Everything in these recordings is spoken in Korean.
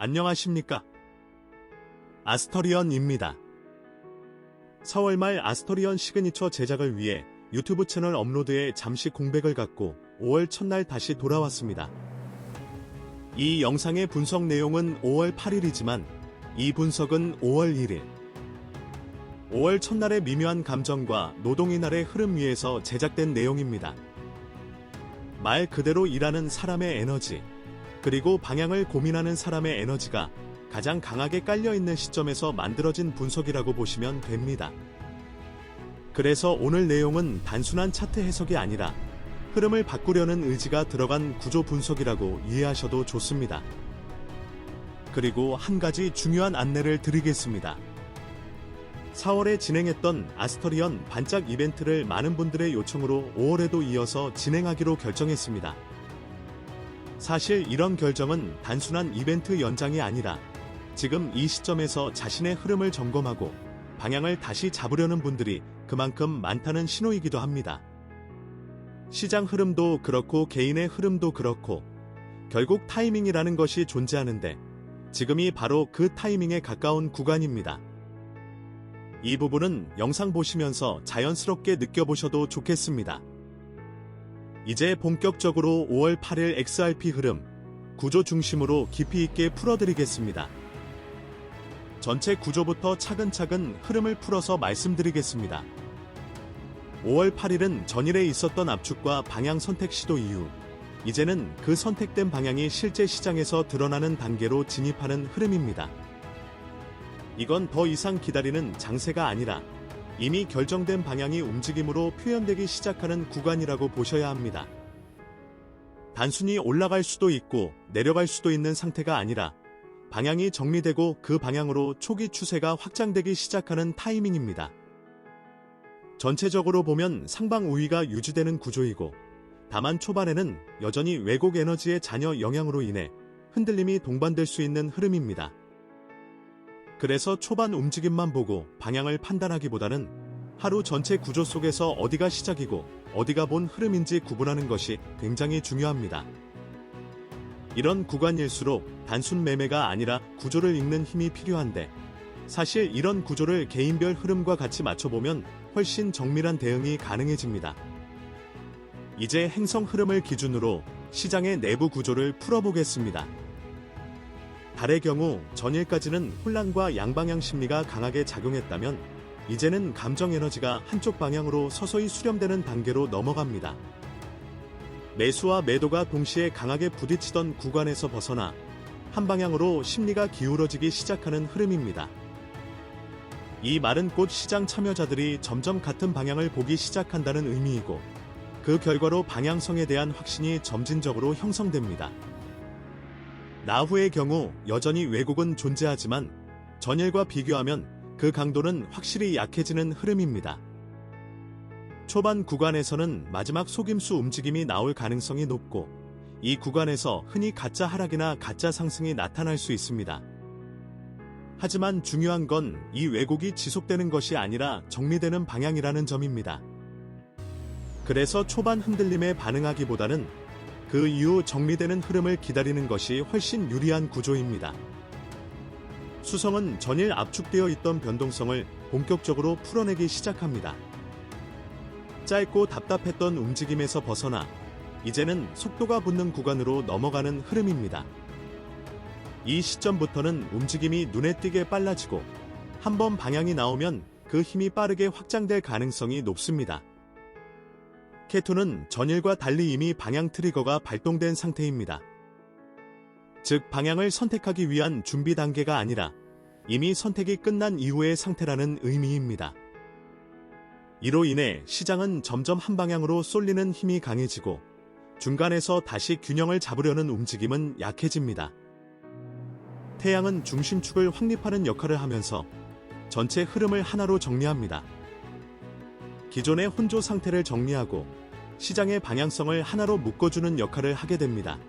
안녕하십니까? 아스터리언입니다. 4월 말 아스터리언 시그니처 제작을 위해 유튜브 채널 업로드에 잠시 공백을 갖고 5월 첫날 다시 돌아왔습니다. 이 영상의 분석 내용은 5월 8일이지만 이 분석은 5월 1일. 5월 첫날의 미묘한 감정과 노동이날의 흐름 위에서 제작된 내용입니다. 말 그대로 일하는 사람의 에너지, 그리고 방향을 고민하는 사람의 에너지가 가장 강하게 깔려있는 시점에서 만들어진 분석이라고 보시면 됩니다. 그래서 오늘 내용은 단순한 차트 해석이 아니라 흐름을 바꾸려는 의지가 들어간 구조 분석이라고 이해하셔도 좋습니다. 그리고 한 가지 중요한 안내를 드리겠습니다. 4월에 진행했던 아스터리언 반짝 이벤트를 많은 분들의 요청으로 5월에도 이어서 진행하기로 결정했습니다. 사실 이런 결정은 단순한 이벤트 연장이 아니라 지금 이 시점에서 자신의 흐름을 점검하고 방향을 다시 잡으려는 분들이 그만큼 많다는 신호이기도 합니다. 시장 흐름도 그렇고 개인의 흐름도 그렇고 결국 타이밍이라는 것이 존재하는데 지금이 바로 그 타이밍에 가까운 구간입니다. 이 부분은 영상 보시면서 자연스럽게 느껴보셔도 좋겠습니다. 이제 본격적으로 5월 8일 XRP 흐름, 구조 중심으로 깊이 있게 풀어드리겠습니다. 전체 구조부터 차근차근 흐름을 풀어서 말씀드리겠습니다. 5월 8일은 전일에 있었던 압축과 방향 선택 시도 이후, 이제는 그 선택된 방향이 실제 시장에서 드러나는 단계로 진입하는 흐름입니다. 이건 더 이상 기다리는 장세가 아니라 이미 결정된 방향이 움직임으로 표현되기 시작하는 구간이라고 보셔야 합니다. 단순히 올라갈 수도 있고 내려갈 수도 있는 상태가 아니라 방향이 정리되고 그 방향으로 초기 추세가 확장되기 시작하는 타이밍입니다. 전체적으로 보면 상방 우위가 유지되는 구조이고 다만 초반에는 여전히 왜곡 에너지의 잔여 영향으로 인해 흔들림이 동반될 수 있는 흐름입니다. 그래서 초반 움직임만 보고 방향을 판단하기보다는 하루 전체 구조 속에서 어디가 시작이고 어디가 본 흐름인지 구분하는 것이 굉장히 중요합니다. 이런 구간일수록 단순 매매가 아니라 구조를 읽는 힘이 필요한데 사실 이런 구조를 개인별 흐름과 같이 맞춰보면 훨씬 정밀한 대응이 가능해집니다. 이제 행성 흐름을 기준으로 시장의 내부 구조를 풀어보겠습니다. 달의 경우 전일까지는 혼란과 양방향 심리가 강하게 작용했다면 이제는 감정 에너지가 한쪽 방향으로 서서히 수렴되는 단계로 넘어갑니다. 매수와 매도가 동시에 강하게 부딪히던 구간에서 벗어나 한 방향으로 심리가 기울어지기 시작하는 흐름입니다. 이 말은 곧 시장 참여자들이 점점 같은 방향을 보기 시작한다는 의미이고 그 결과로 방향성에 대한 확신이 점진적으로 형성됩니다. 나후의 경우 여전히 왜곡은 존재하지만 전일과 비교하면 그 강도는 확실히 약해지는 흐름입니다. 초반 구간에서는 마지막 속임수 움직임이 나올 가능성이 높고 이 구간에서 흔히 가짜 하락이나 가짜 상승이 나타날 수 있습니다. 하지만 중요한 건 이 왜곡이 지속되는 것이 아니라 정리되는 방향이라는 점입니다. 그래서 초반 흔들림에 반응하기보다는 그 이후 정리되는 흐름을 기다리는 것이 훨씬 유리한 구조입니다. 수성은 전일 압축되어 있던 변동성을 본격적으로 풀어내기 시작합니다. 짧고 답답했던 움직임에서 벗어나 이제는 속도가 붙는 구간으로 넘어가는 흐름입니다. 이 시점부터는 움직임이 눈에 띄게 빨라지고 한번 방향이 나오면 그 힘이 빠르게 확장될 가능성이 높습니다. K2는 전일과 달리 이미 방향 트리거가 발동된 상태입니다. 즉 방향을 선택하기 위한 준비 단계가 아니라 이미 선택이 끝난 이후의 상태라는 의미입니다. 이로 인해 시장은 점점 한 방향으로 쏠리는 힘이 강해지고 중간에서 다시 균형을 잡으려는 움직임은 약해집니다. 태양은 중심축을 확립하는 역할을 하면서 전체 흐름을 하나로 정리합니다. 기존의 혼조 상태를 정리하고 시장의 방향성을 하나로 묶어주는 역할을 하게 됩니다.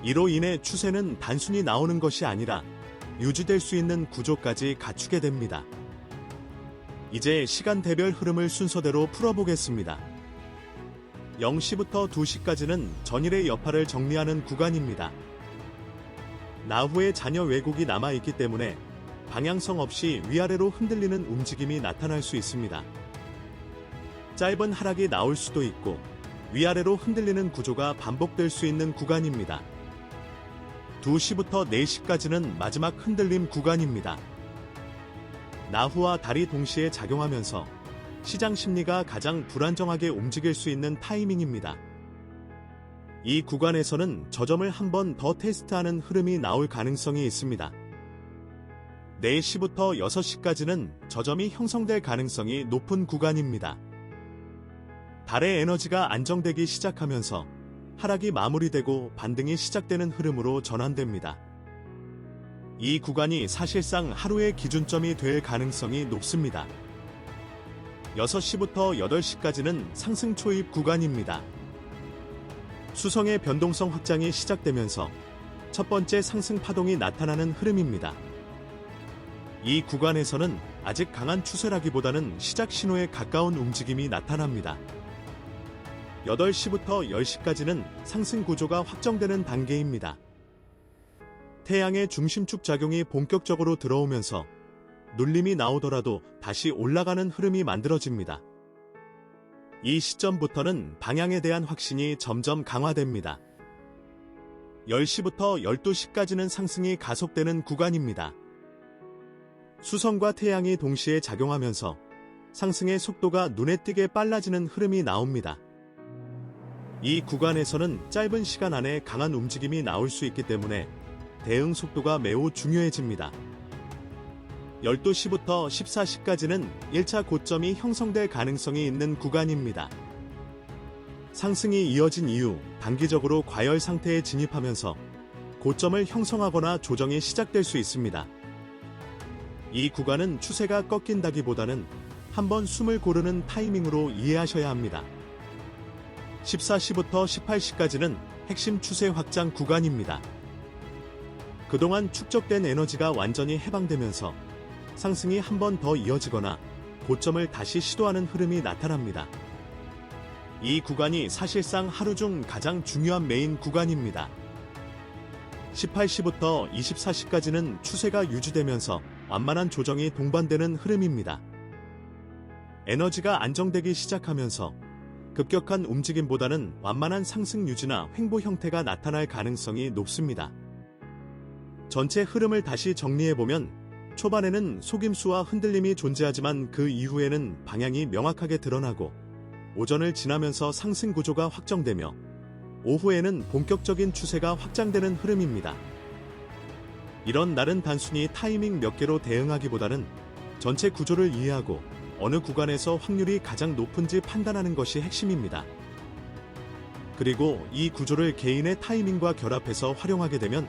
이로 인해 추세는 단순히 나오는 것이 아니라 유지될 수 있는 구조까지 갖추게 됩니다. 이제 시간대별 흐름을 순서대로 풀어보겠습니다. 0시부터 2시까지는 전일의 여파를 정리하는 구간입니다. 나후의 잔여 왜곡이 남아있기 때문에 방향성 없이 위아래로 흔들리는 움직임이 나타날 수 있습니다. 짧은 하락이 나올 수도 있고 위아래로 흔들리는 구조가 반복될 수 있는 구간입니다. 2시부터 4시까지는 마지막 흔들림 구간입니다. 나후와 달이 동시에 작용하면서 시장 심리가 가장 불안정하게 움직일 수 있는 타이밍입니다. 이 구간에서는 저점을 한 번 더 테스트하는 흐름이 나올 가능성이 있습니다. 4시부터 6시까지는 저점이 형성될 가능성이 높은 구간입니다. 달의 에너지가 안정되기 시작하면서 하락이 마무리되고 반등이 시작되는 흐름으로 전환됩니다. 이 구간이 사실상 하루의 기준점이 될 가능성이 높습니다. 6시부터 8시까지는 상승 초입 구간입니다. 수성의 변동성 확장이 시작되면서 첫 번째 상승 파동이 나타나는 흐름입니다. 이 구간에서는 아직 강한 추세라기보다는 시작 신호에 가까운 움직임이 나타납니다. 8시부터 10시까지는 상승 구조가 확정되는 단계입니다. 태양의 중심축 작용이 본격적으로 들어오면서 눌림이 나오더라도 다시 올라가는 흐름이 만들어집니다. 이 시점부터는 방향에 대한 확신이 점점 강화됩니다. 10시부터 12시까지는 상승이 가속되는 구간입니다. 수성과 태양이 동시에 작용하면서 상승의 속도가 눈에 띄게 빨라지는 흐름이 나옵니다. 이 구간에서는 짧은 시간 안에 강한 움직임이 나올 수 있기 때문에 대응 속도가 매우 중요해집니다. 12시부터 14시까지는 1차 고점이 형성될 가능성이 있는 구간입니다. 상승이 이어진 이후 단기적으로 과열 상태에 진입하면서 고점을 형성하거나 조정이 시작될 수 있습니다. 이 구간은 추세가 꺾인다기보다는 한번 숨을 고르는 타이밍으로 이해하셔야 합니다. 14시부터 18시까지는 핵심 추세 확장 구간입니다. 그동안 축적된 에너지가 완전히 해방되면서 상승이 한 번 더 이어지거나 고점을 다시 시도하는 흐름이 나타납니다. 이 구간이 사실상 하루 중 가장 중요한 메인 구간입니다. 18시부터 24시까지는 추세가 유지되면서 완만한 조정이 동반되는 흐름입니다. 에너지가 안정되기 시작하면서 급격한 움직임보다는 완만한 상승 유지나 횡보 형태가 나타날 가능성이 높습니다. 전체 흐름을 다시 정리해보면 초반에는 속임수와 흔들림이 존재하지만 그 이후에는 방향이 명확하게 드러나고 오전을 지나면서 상승 구조가 확정되며 오후에는 본격적인 추세가 확장되는 흐름입니다. 이런 날은 단순히 타이밍 몇 개로 대응하기보다는 전체 구조를 이해하고 어느 구간에서 확률이 가장 높은지 판단하는 것이 핵심입니다. 그리고 이 구조를 개인의 타이밍과 결합해서 활용하게 되면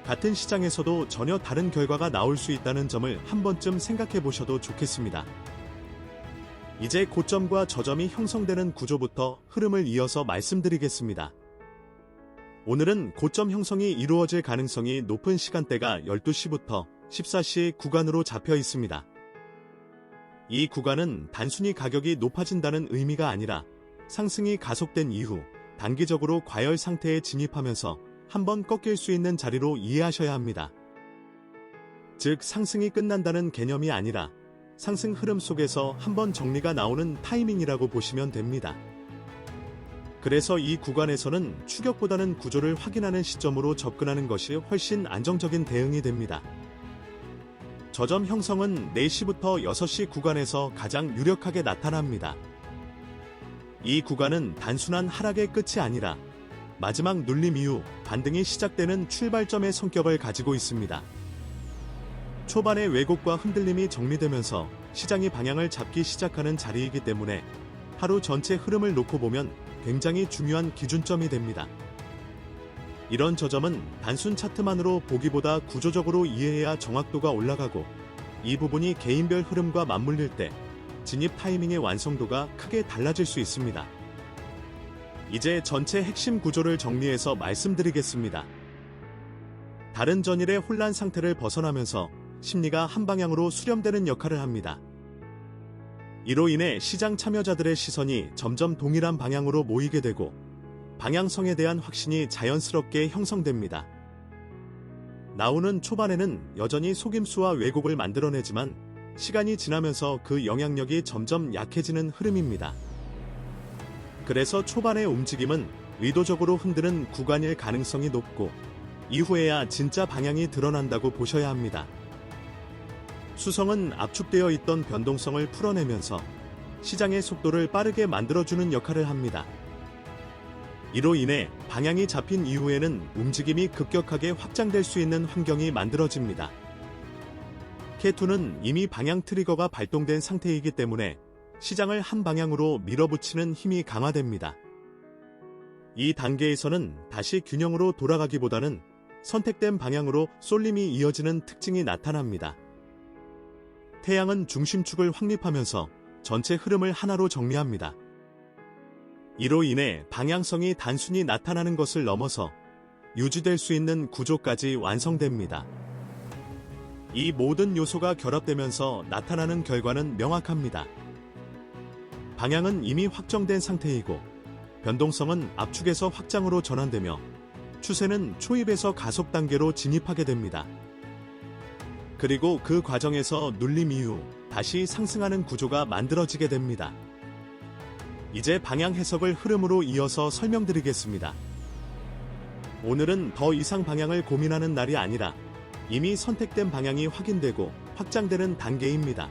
같은 시장에서도 전혀 다른 결과가 나올 수 있다는 점을 한 번쯤 생각해 보셔도 좋겠습니다. 이제 고점과 저점이 형성되는 구조부터 흐름을 이어서 말씀드리겠습니다. 오늘은 고점 형성이 이루어질 가능성이 높은 시간대가 12시부터 14시 구간으로 잡혀 있습니다. 이 구간은 단순히 가격이 높아진다는 의미가 아니라 상승이 가속된 이후 단기적으로 과열 상태에 진입하면서 한번 꺾일 수 있는 자리로 이해하셔야 합니다. 즉 상승이 끝난다는 개념이 아니라 상승 흐름 속에서 한번 정리가 나오는 타이밍이라고 보시면 됩니다. 그래서 이 구간에서는 추격보다는 구조를 확인하는 시점으로 접근하는 것이 훨씬 안정적인 대응이 됩니다. 저점 형성은 4시부터 6시 구간에서 가장 유력하게 나타납니다. 이 구간은 단순한 하락의 끝이 아니라 마지막 눌림 이후 반등이 시작되는 출발점의 성격을 가지고 있습니다. 초반의 왜곡과 흔들림이 정리되면서 시장이 방향을 잡기 시작하는 자리이기 때문에 하루 전체 흐름을 놓고 보면 굉장히 중요한 기준점이 됩니다. 이런 저점은 단순 차트만으로 보기보다 구조적으로 이해해야 정확도가 올라가고 이 부분이 개인별 흐름과 맞물릴 때 진입 타이밍의 완성도가 크게 달라질 수 있습니다. 이제 전체 핵심 구조를 정리해서 말씀드리겠습니다. 다른 전일의 혼란 상태를 벗어나면서 심리가 한 방향으로 수렴되는 역할을 합니다. 이로 인해 시장 참여자들의 시선이 점점 동일한 방향으로 모이게 되고 방향성에 대한 확신이 자연스럽게 형성됩니다. 나오는 초반에는 여전히 속임수와 왜곡을 만들어내지만 시간이 지나면서 그 영향력이 점점 약해지는 흐름입니다. 그래서 초반의 움직임은 의도적으로 흔드는 구간일 가능성이 높고 이후에야 진짜 방향이 드러난다고 보셔야 합니다. 수성은 압축되어 있던 변동성을 풀어내면서 시장의 속도를 빠르게 만들어주는 역할을 합니다. 이로 인해 방향이 잡힌 이후에는 움직임이 급격하게 확장될 수 있는 환경이 만들어집니다. K2는 이미 방향 트리거가 발동된 상태이기 때문에 시장을 한 방향으로 밀어붙이는 힘이 강화됩니다. 이 단계에서는 다시 균형으로 돌아가기보다는 선택된 방향으로 쏠림이 이어지는 특징이 나타납니다. 태양은 중심축을 확립하면서 전체 흐름을 하나로 정리합니다. 이로 인해 방향성이 단순히 나타나는 것을 넘어서 유지될 수 있는 구조까지 완성됩니다. 이 모든 요소가 결합되면서 나타나는 결과는 명확합니다. 방향은 이미 확정된 상태이고 변동성은 압축에서 확장으로 전환되며 추세는 초입에서 가속 단계로 진입하게 됩니다. 그리고 그 과정에서 눌림 이후 다시 상승하는 구조가 만들어지게 됩니다. 이제 방향 해석을 흐름으로 이어서 설명드리겠습니다. 오늘은 더 이상 방향을 고민하는 날이 아니라 이미 선택된 방향이 확인되고 확장되는 단계입니다.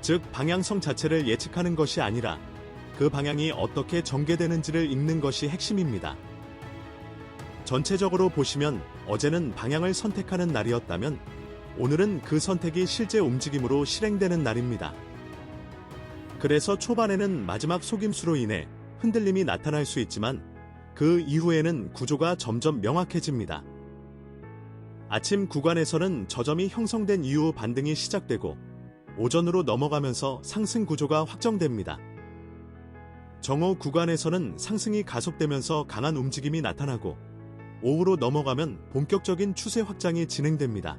즉, 방향성 자체를 예측하는 것이 아니라 그 방향이 어떻게 전개되는지를 읽는 것이 핵심입니다. 전체적으로 보시면 어제는 방향을 선택하는 날이었다면 오늘은 그 선택이 실제 움직임으로 실행되는 날입니다. 그래서 초반에는 마지막 속임수로 인해 흔들림이 나타날 수 있지만 그 이후에는 구조가 점점 명확해집니다. 아침 구간에서는 저점이 형성된 이후 반등이 시작되고 오전으로 넘어가면서 상승 구조가 확정됩니다. 정오 구간에서는 상승이 가속되면서 강한 움직임이 나타나고 오후로 넘어가면 본격적인 추세 확장이 진행됩니다.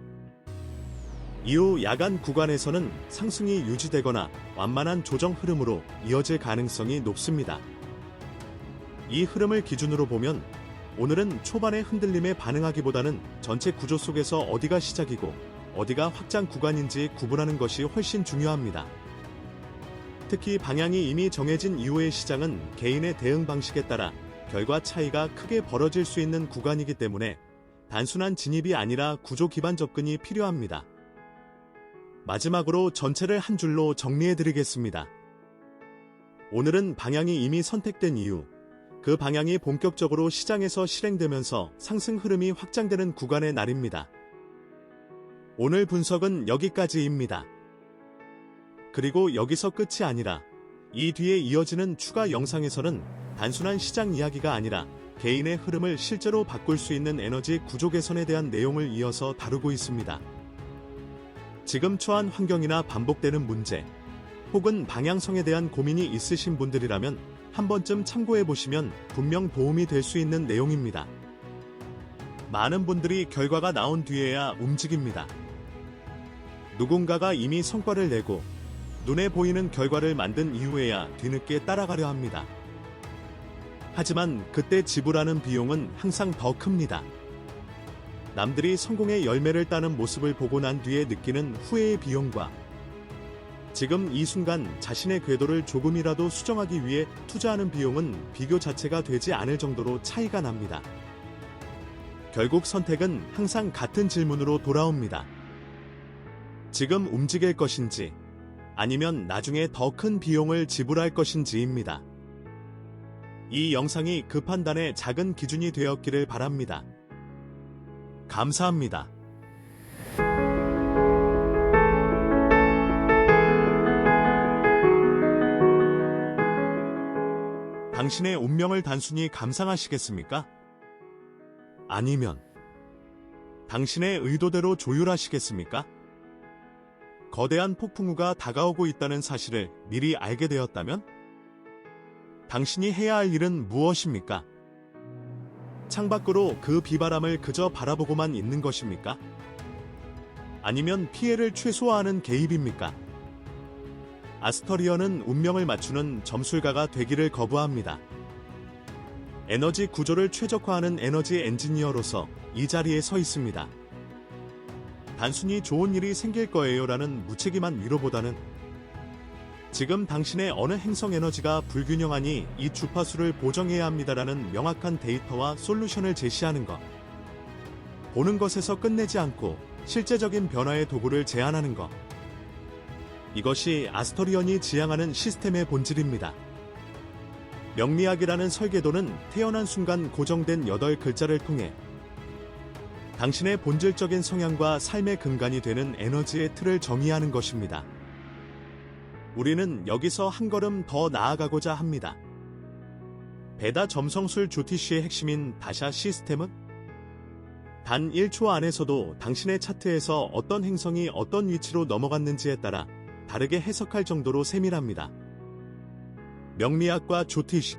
이후 야간 구간에서는 상승이 유지되거나 완만한 조정 흐름으로 이어질 가능성이 높습니다. 이 흐름을 기준으로 보면 오늘은 초반의 흔들림에 반응하기보다는 전체 구조 속에서 어디가 시작이고 어디가 확장 구간인지 구분하는 것이 훨씬 중요합니다. 특히 방향이 이미 정해진 이후의 시장은 개인의 대응 방식에 따라 결과 차이가 크게 벌어질 수 있는 구간이기 때문에 단순한 진입이 아니라 구조 기반 접근이 필요합니다. 마지막으로 전체를 한 줄로 정리해드리겠습니다. 오늘은 방향이 이미 선택된 이후 그 방향이 본격적으로 시장에서 실행되면서 상승 흐름이 확장되는 구간의 날입니다. 오늘 분석은 여기까지입니다. 그리고 여기서 끝이 아니라 이 뒤에 이어지는 추가 영상에서는 단순한 시장 이야기가 아니라 개인의 흐름을 실제로 바꿀 수 있는 에너지 구조 개선에 대한 내용을 이어서 다루고 있습니다. 지금 처한 환경이나 반복되는 문제, 혹은 방향성에 대한 고민이 있으신 분들이라면 한 번쯤 참고해보시면 분명 도움이 될 수 있는 내용입니다. 많은 분들이 결과가 나온 뒤에야 움직입니다. 누군가가 이미 성과를 내고 눈에 보이는 결과를 만든 이후에야 뒤늦게 따라가려 합니다. 하지만 그때 지불하는 비용은 항상 더 큽니다. 남들이 성공의 열매를 따는 모습을 보고 난 뒤에 느끼는 후회의 비용과 지금 이 순간 자신의 궤도를 조금이라도 수정하기 위해 투자하는 비용은 비교 자체가 되지 않을 정도로 차이가 납니다. 결국 선택은 항상 같은 질문으로 돌아옵니다. 지금 움직일 것인지 아니면 나중에 더 큰 비용을 지불할 것인지입니다. 이 영상이 그 판단의 작은 기준이 되었기를 바랍니다. 감사합니다. 당신의 운명을 단순히 감상하시겠습니까? 아니면 당신의 의도대로 조율하시겠습니까? 거대한 폭풍우가 다가오고 있다는 사실을 미리 알게 되었다면? 당신이 해야 할 일은 무엇입니까? 창밖으로 그 비바람을 그저 바라보고만 있는 것입니까? 아니면 피해를 최소화하는 개입입니까? 아스터리언은 운명을 맞추는 점술가가 되기를 거부합니다. 에너지 구조를 최적화하는 에너지 엔지니어로서 이 자리에 서 있습니다. 단순히 좋은 일이 생길 거예요라는 무책임한 위로보다는 지금 당신의 어느 행성 에너지가 불균형하니 이 주파수를 보정해야 합니다라는 명확한 데이터와 솔루션을 제시하는 것. 보는 것에서 끝내지 않고 실제적인 변화의 도구를 제안하는 것. 이것이 아스토리언이 지향하는 시스템의 본질입니다. 명리학이라는 설계도는 태어난 순간 고정된 8글자를 통해 당신의 본질적인 성향과 삶의 근간이 되는 에너지의 틀을 정의하는 것입니다. 우리는 여기서 한 걸음 더 나아가고자 합니다. 베다 점성술 조티쉬의 핵심인 다샤 시스템은 단 1초 안에서도 당신의 차트에서 어떤 행성이 어떤 위치로 넘어갔는지에 따라 다르게 해석할 정도로 세밀합니다. 명리학과 조티쉬.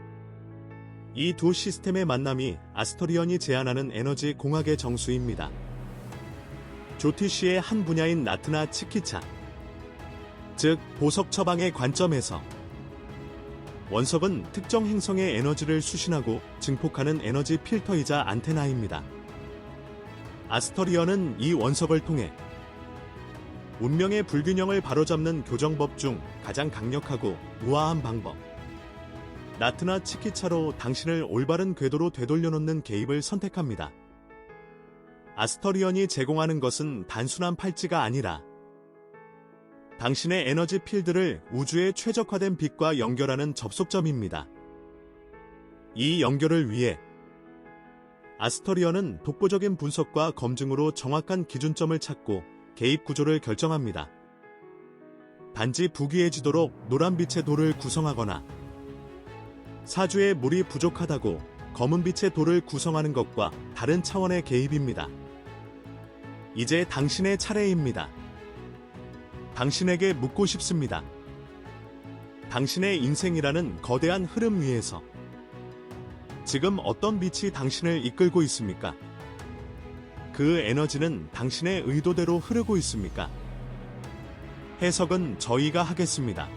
이 두 시스템의 만남이 아스토리언이 제안하는 에너지 공학의 정수입니다. 조티쉬의 한 분야인 나트나 치키차, 즉 보석 처방의 관점에서 원석은 특정 행성의 에너지를 수신하고 증폭하는 에너지 필터이자 안테나입니다. 아스토리언은 이 원석을 통해 운명의 불균형을 바로잡는 교정법 중 가장 강력하고 우아한 방법, 나트나 치키차로 당신을 올바른 궤도로 되돌려놓는 개입을 선택합니다. 아스토리언이 제공하는 것은 단순한 팔찌가 아니라 당신의 에너지 필드를 우주의 최적화된 빛과 연결하는 접속점입니다. 이 연결을 위해 아스토리언은 독보적인 분석과 검증으로 정확한 기준점을 찾고 개입 구조를 결정합니다. 단지 부귀해지도록 노란빛의 돌을 구성하거나 사주에 물이 부족하다고 검은빛의 돌을 구성하는 것과 다른 차원의 개입입니다. 이제 당신의 차례입니다. 당신에게 묻고 싶습니다. 당신의 인생이라는 거대한 흐름 위에서 지금 어떤 빛이 당신을 이끌고 있습니까? 그 에너지는 당신의 의도대로 흐르고 있습니까? 해석은 저희가 하겠습니다.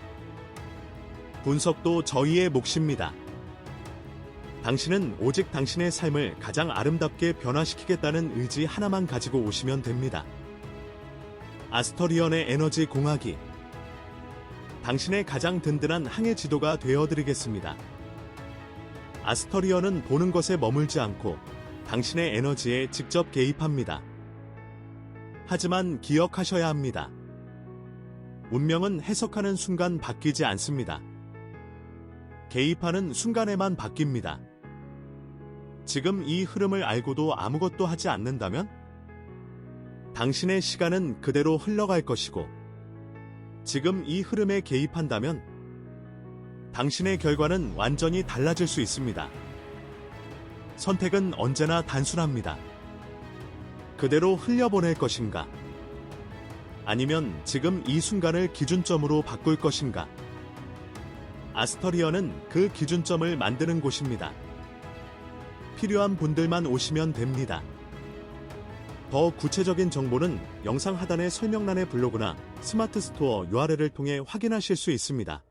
분석도 저희의 몫입니다. 당신은 오직 당신의 삶을 가장 아름답게 변화시키겠다는 의지 하나만 가지고 오시면 됩니다. 아스토리언의 에너지 공학이 당신의 가장 든든한 항해 지도가 되어드리겠습니다. 아스토리언은 보는 것에 머물지 않고 당신의 에너지에 직접 개입합니다. 하지만 기억하셔야 합니다. 운명은 해석하는 순간 바뀌지 않습니다. 개입하는 순간에만 바뀝니다. 지금 이 흐름을 알고도 아무것도 하지 않는다면 당신의 시간은 그대로 흘러갈 것이고, 지금 이 흐름에 개입한다면 당신의 결과는 완전히 달라질 수 있습니다. 선택은 언제나 단순합니다. 그대로 흘려보낼 것인가? 아니면 지금 이 순간을 기준점으로 바꿀 것인가? 아스토리언은 그 기준점을 만드는 곳입니다. 필요한 분들만 오시면 됩니다. 더 구체적인 정보는 영상 하단의 설명란의 블로그나 스마트 스토어 URL을 통해 확인하실 수 있습니다.